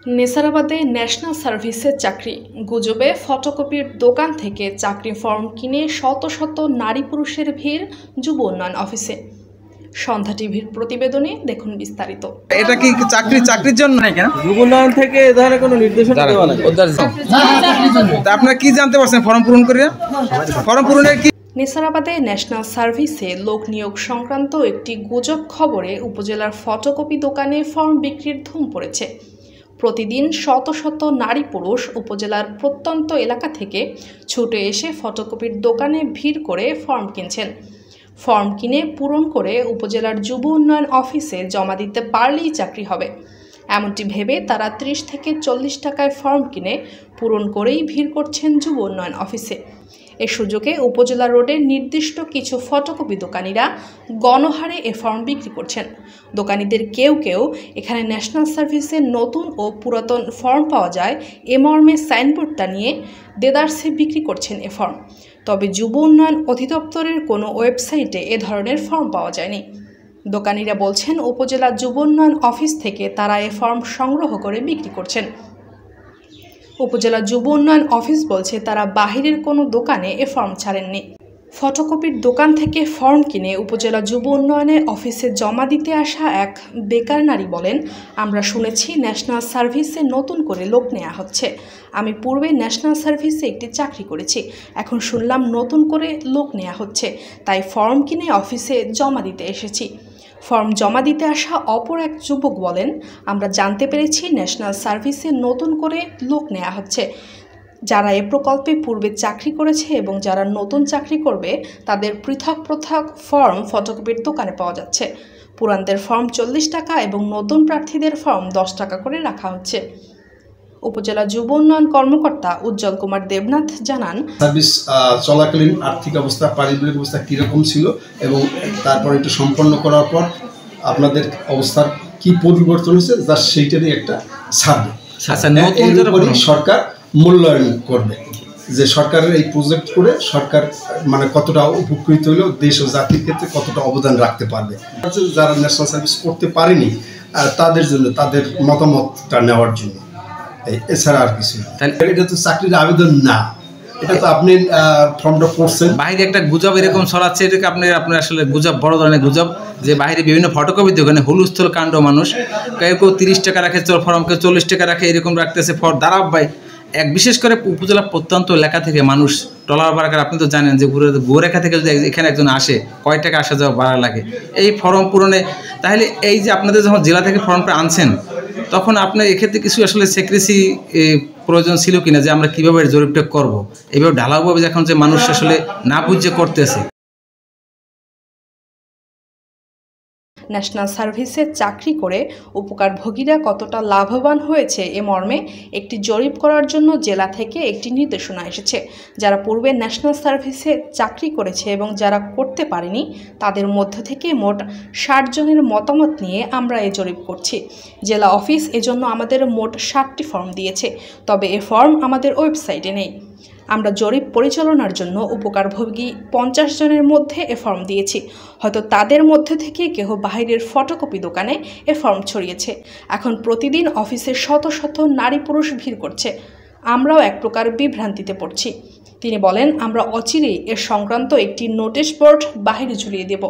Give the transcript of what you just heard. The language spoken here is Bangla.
নেসারাবাদে ন্যাশনাল সার্ভিসের চাকরি গুজবে ফটোকপির দোকান থেকে চাকরি ফর্ম কিনে শত শত নারী পুরুষের ভিড় যুব উন্নয়ন অফিসে। সন্ধ্যা টিভির প্রতিবেদনে দেখুন বিস্তারিত। এটা কি চাকরির জন্য নাই কেন? যুব উন্নয়ন থেকে এ ধরনের কোনো নির্দেশনা দেওয়া নাই। আপনারা কি জানতে পারছেন ফর্ম পূরণ করে? ফর্ম পূরণের কি নেসারাবাদে ন্যাশনাল সার্ভিসে লোক নিয়োগ সংক্রান্ত একটি গুজব খবরে উপজেলার ফটোকপি দোকানে ফর্ম বিক্রির ধুম পড়েছে। প্রতিদিন শত শত নারী পুরুষ উপজেলার প্রত্যন্ত এলাকা থেকে ছুটে এসে ফটোকপির দোকানে ভিড় করে ফর্ম কিনছেন। ফর্ম কিনে পূরণ করে উপজেলার যুব উন্নয়ন অফিসে জমা দিতে পারলেই চাকরি হবে, এমনটি ভেবে তারা 30 থেকে 40 টাকায় ফর্ম কিনে পূরণ করেই ভিড় করছেন যুব উন্নয়ন অফিসে। এ সুযোগে উপজেলা রোডের নির্দিষ্ট কিছু ফটোকপি দোকানিরা গণহারে এ ফর্ম বিক্রি করছেন। দোকানিদের কেউ কেউ এখানে ন্যাশনাল সার্ভিসের নতুন ও পুরাতন ফর্ম পাওয়া যায় এ মর্মে সাইনবোর্ডটা নিয়ে দেদারসে বিক্রি করছেন এ ফর্ম। তবে যুব উন্নয়ন অধিদপ্তরের কোনো ওয়েবসাইটে এ ধরনের ফর্ম পাওয়া যায়নি। দোকানিরা বলছেন উপজেলা যুব উন্নয়ন অফিস থেকে তারা এ ফর্ম সংগ্রহ করে বিক্রি করছেন। উপজেলা যুব উন্নয়ন অফিস বলছে তারা বাহিরের কোনো দোকানে এ ফর্ম ছাড়েননি। ফটোকপির দোকান থেকে ফর্ম কিনে উপজেলা যুব উন্নয়নের অফিসে জমা দিতে আসা এক বেকার নারী বলেন, আমরা শুনেছি ন্যাশনাল সার্ভিসে নতুন করে লোক নেওয়া হচ্ছে। আমি পূর্বে ন্যাশনাল সার্ভিসে একটি চাকরি করেছি, এখন শুনলাম নতুন করে লোক নেওয়া হচ্ছে, তাই ফর্ম কিনে অফিসে জমা দিতে এসেছি। ফর্ম জমা দিতে আসা অপর এক যুবক বলেন, আমরা জানতে পেরেছি ন্যাশনাল সার্ভিসে নতুন করে লোক নেওয়া হচ্ছে। যারা এ প্রকল্পে পূর্বে চাকরি করেছে এবং যারা নতুন চাকরি করবে তাদের পৃথক পৃথক ফর্ম ফটোকপির দোকানে পাওয়া যাচ্ছে। পুরানদের ফর্ম 40 টাকা এবং নতুন প্রার্থীদের ফর্ম 10 টাকা করে রাখা হচ্ছে। উপজেলা যুব উন্নয়ন কর্মকর্তা উজ্জ্বল কুমার দেবনাথ জানান, সার্ভিস চলাকালীন আর্থিক অবস্থা, পারিবারিক অবস্থা কীরকম ছিল এবং তারপর এটা সম্পন্ন করার পর আপনাদের অবস্থার কি পরিবর্তন হয়েছে যা সেইটারই একটা সার্ভে। এরপরই সরকার মূল্যায়ন করবে যে সরকারের এই প্রজেক্ট করে সরকার মানে কতটা উপকৃত হলেও দেশ ও জাতির ক্ষেত্রে কতটা অবদান রাখতে পারবে। যারা ন্যাশনাল সার্ভিস করতে পারেনি তাদের জন্য, তাদের মতামতটা নেওয়ার জন্য, এছাড়া আর কিছু। এটা তো চাকরির আবেদন না, এটা তো আপনি ফর্মটা করছেন। বাইরে একটা গুজব এরকম ছড়াচ্ছে, এটাকে আপনি আসলে গুজব, বড় ধরনের গুজব, যে বাইরে বিভিন্ন ফটোকপি দোকানে হুলস্থল কাণ্ড, মানুষ কেউ 30 টাকা রাখে ফর্ম, কেউ 40 টাকা রাখে, এরকম রাখতেছে দাঁড়াব ভাই। বিশেষ করে উপজেলা প্রত্যন্ত এলাকা থেকে মানুষ টলার বারাকার, আপনি তো জানেন যে গোরেখা থেকে যদি এখানে একজন আসে কয় টাকা আসা যাওয়া ভাড়া লাগে এই ফর্ম পূরণে। তাহলে এই যে আপনাদের যখন জেলা থেকে ফর্মটা আনছেন তখন আপনার এক্ষেত্রে কিছু আসলে সেক্রেসি প্রয়োজন ছিল কিনা, যে আমরা কীভাবে জরিপটা করবো, এইভাবে ঢালাওভাবে যখন যে মানুষ আসলে না বুঝে করতেছে। ন্যাশনাল সার্ভিসে চাকরি করে উপকারভোগীরা কতটা লাভবান হয়েছে এ মর্মে একটি জরিপ করার জন্য জেলা থেকে একটি নির্দেশনা এসেছে। যারা পূর্বে ন্যাশনাল সার্ভিসে চাকরি করেছে এবং যারা করতে পারেনি তাদের মধ্য থেকে মোট 60 জনের মতামত নিয়ে আমরা এই জরিপ করছি। জেলা অফিস এজন্য আমাদের মোট 60টি ফর্ম দিয়েছে, তবে এ ফর্ম আমাদের ওয়েবসাইটে নেই। আমরা জরিপ পরিচালনার জন্য উপকারভোগী 50 জনের মধ্যে এ ফর্ম দিয়েছি। হয়তো তাদের মধ্যে থেকে কেউ বাইরের ফটোকপি দোকানে এ ফর্ম ছড়িয়েছে। এখন প্রতিদিন অফিসে শত শত নারী পুরুষ ভিড় করছে, আমরাও এক প্রকার বিভ্রান্তিতে পড়ছি। তিনি বলেন, আমরা অচিরেই এর সংক্রান্ত একটি নোটিশ বোর্ড বাহিরে ঝুলিয়ে দেব।